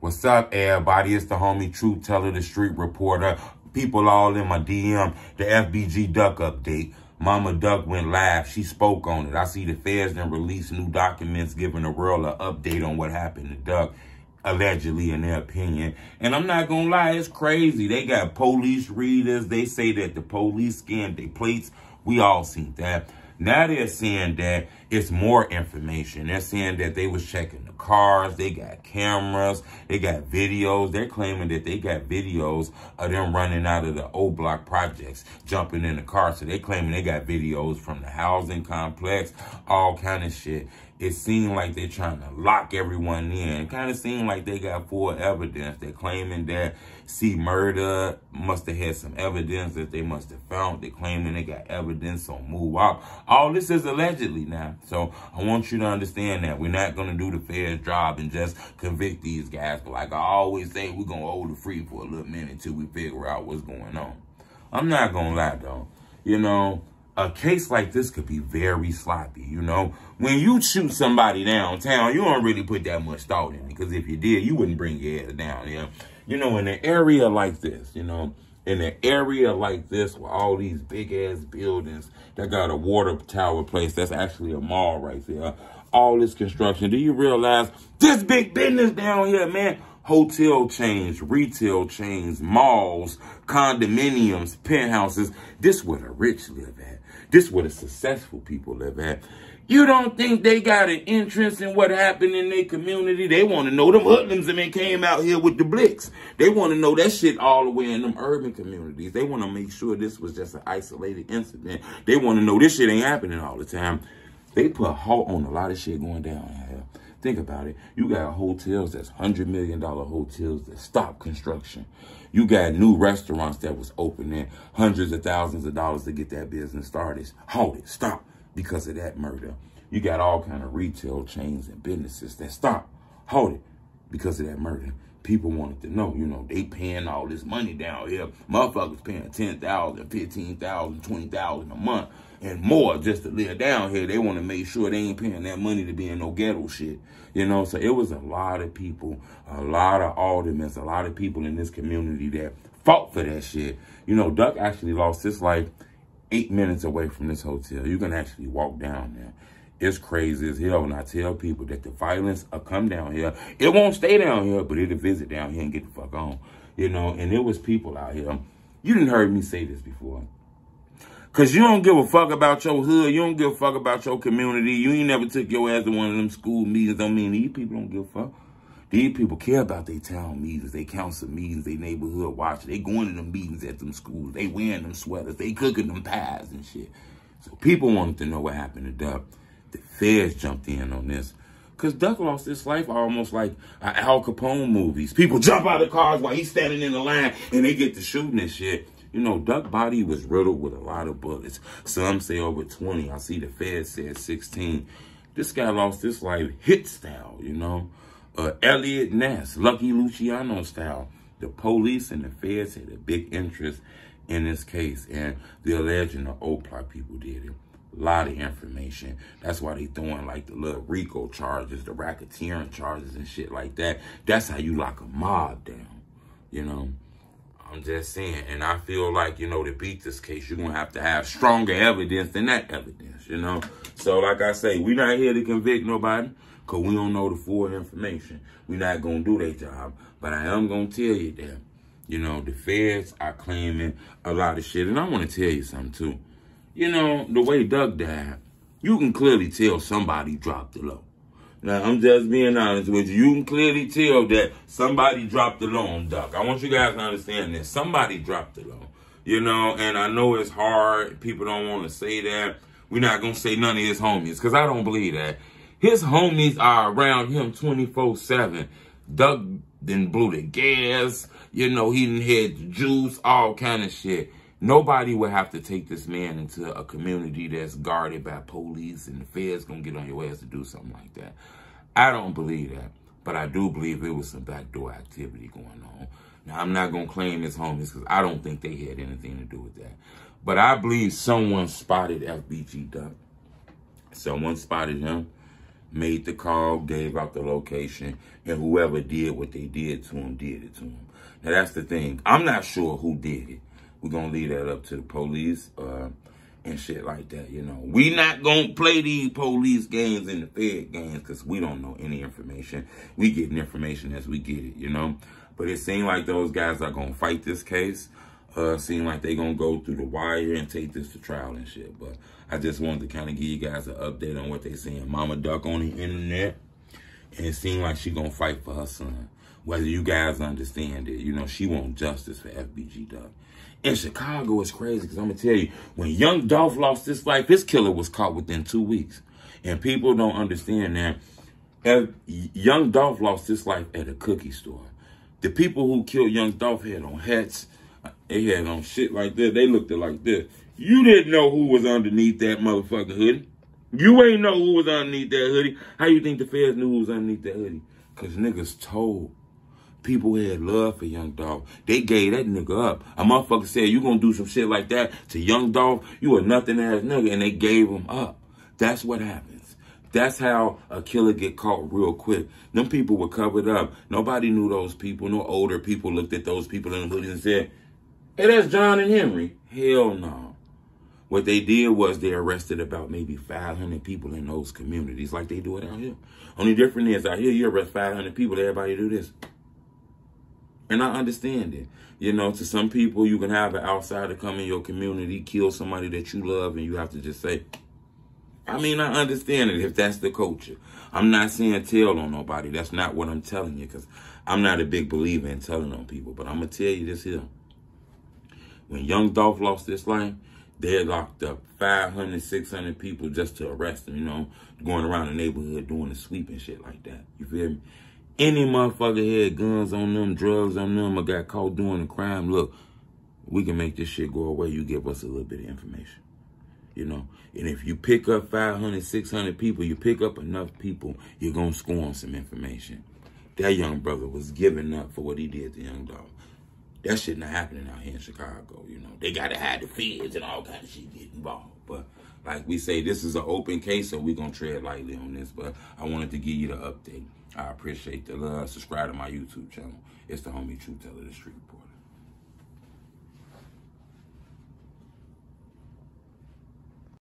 What's up, everybody? It's the homie Truth Teller, the street reporter. People all in my DM, the FBG Duck update. Mama Duck went live. She spoke on it. I see the feds then released new documents giving the world an update on what happened to Duck, allegedly, in their opinion. And I'm not going to lie, it's crazy. They got police readers. They say that the police scanned their plates. We all seen that. Now they're saying that it's more information. They're saying that they was checking the cars. They got cameras. They got videos. They're claiming that they got videos of them running out of the Oblock projects, jumping in the car. So they claiming they got videos from the housing complex, all kind of shit. It seemed like they're trying to lock everyone in. It kind of seemed like they got full evidence. They're claiming that Murder must have had some evidence that they must have found. They're claiming they got evidence on Muwop. All this is allegedly now. So I want you to understand that we're not going to do the Fed's job and just convict these guys. But like I always say, we're going to hold it free for a little minute until we figure out what's going on. I'm not going to lie, though. You know, a case like this could be very sloppy, you know. When you shoot somebody downtown, you don't really put that much thought in it. Because if you did, you wouldn't bring your ass down here. You know, in an area like this, you know, in an area like this with all these big-ass buildings that got a water tower place, that's actually a mall right there, all this construction, do you realize this big business down here, man? Hotel chains, retail chains, malls, condominiums, penthouses. This where the rich live at. This where the successful people live at. You don't think they got an interest in what happened in their community? They want to know them hoodlums that came out here with the blicks. They want to know that shit all the way in them urban communities. They want to make sure this was just an isolated incident. They want to know this shit ain't happening all the time. They put a halt on a lot of shit going down here. Think about it. You got hotels that's $100 million hotels that stop construction. You got new restaurants that was opening hundreds of thousands of dollars to get that business started. Halt it. Stop. Because of that murder. You got all kind of retail chains and businesses that stop, hold it, because of that murder. People wanted to know, you know, they paying all this money down here. Motherfuckers paying $10,000, $15,000, $20,000 a month and more just to live down here. They want to make sure they ain't paying that money to be in no ghetto shit. You know, so it was a lot of people, a lot of aldermen, a lot of people in this community that fought for that shit. You know, Duck actually lost his life 8 minutes away from this hotel. You can actually walk down there. It's crazy as hell. And I tell people that the violence will come down here. It won't stay down here, but it'll visit down here and get the fuck on. You know, and there was people out here. You didn't heard me say this before. Because you don't give a fuck about your hood. You don't give a fuck about your community. You ain't never took your ass to one of them school meetings. Don't mean these people don't give a fuck. These people care about their town meetings, they council meetings, they neighborhood watch. They going to them meetings at them schools. They wearing them sweaters. They cooking them pies and shit. So people wanted to know what happened to Duck. The feds jumped in on this. Because Duck lost his life almost like Al Capone movies. People jump out of cars while he's standing in the line and they get to shooting and shit. You know, Duck's body was riddled with a lot of bullets. Some say over 20. I see the feds said 16. This guy lost his life hit style, you know. Elliot Ness, Lucky Luciano style. The police and the feds had a big interest in this case, and the alleged and the Oblock people did it. A lot of information. That's why they throwing like the little RICO charges, the racketeering charges and shit like that. That's how you lock a mob down, you know. I'm just saying, and I feel like, you know, to beat this case, you're going to have stronger evidence than that evidence, you know. So like I say, we're not here to convict nobody. Because we don't know the full information. We're not going to do their job. But I am going to tell you that, you know, the feds are claiming a lot of shit. And I want to tell you something, too. You know, the way Duck died, you can clearly tell somebody dropped the low. Now, I'm just being honest with you. You can clearly tell that somebody dropped the low on Duck. I want you guys to understand this. Somebody dropped the low. You know, and I know it's hard. People don't want to say that. We're not going to say none of his homies. Because I don't believe that. His homies are around him 24/7. Duck then blew the gas. You know, he done had the juice, all kind of shit. Nobody would have to take this man into a community that's guarded by police and the feds gonna get on your ass to do something like that. I don't believe that. But I do believe it was some backdoor activity going on. Now, I'm not gonna claim his homies because I don't think they had anything to do with that. But I believe someone spotted FBG Duck. Someone spotted him. made the call, gave out the location, and whoever did what they did to him, did it to him. Now, that's the thing. I'm not sure who did it. We're going to leave that up to the police and shit like that, you know. We not going to play these police games and the Fed games because we don't know any information. We getting information as we get it, you know. But it seemed like those guys are going to fight this case. Seem like they going to go through the wire and take this to trial and shit. But I just wanted to kind of give you guys an update on what they saying. Mama Duck on the internet. And it seemed like she going to fight for her son. Whether you guys understand it, you know, she want justice for FBG Duck. In Chicago, it's crazy because I'm going to tell you, when Young Dolph lost his life, his killer was caught within 2 weeks. And people don't understand that. Young Dolph lost his life at a cookie store. The people who killed Young Dolph had on hats. They had on shit like this. They looked like this. You didn't know who was underneath that motherfucking hoodie. You ain't know who was underneath that hoodie. How you think the feds knew who was underneath that hoodie? Because niggas told. People had love for Young Dolph. They gave that nigga up. A motherfucker said, you gonna do some shit like that to Young Dolph? You a nothing ass nigga. And they gave him up. That's what happens. That's how a killer get caught real quick. Them people were covered up. Nobody knew those people. No older people looked at those people in the hoodies and said, hey, that's John and Henry. Hell no. What they did was they arrested about maybe 500 people in those communities like they do it out here. Only difference is out here, you arrest 500 people, everybody do this. And I understand it. You know, to some people, you can have an outsider come in your community, kill somebody that you love, and you have to just say, I mean, I understand it if that's the culture. I'm not saying tell on nobody. That's not what I'm telling you, because I'm not a big believer in telling on people. But I'm going to tell you this here. When Young Dolph lost his life, they had locked up 500, 600 people just to arrest him, you know, going around the neighborhood doing the sweep and shit like that. You feel me? Any motherfucker had guns on them, drugs on them, or got caught doing a crime, look, we can make this shit go away. You give us a little bit of information, you know? And if you pick up 500, 600 people, you pick up enough people, you're going to score on some information. That young brother was giving up for what he did to Young Dolph. That shit not happening out here in Chicago, you know. They got to have the feds and all kind of shit get involved. But like we say, this is an open case, so we're going to tread lightly on this. But I wanted to give you the update. I appreciate the love. Subscribe to my YouTube channel. It's the homie Truth Teller, the Street Reporter.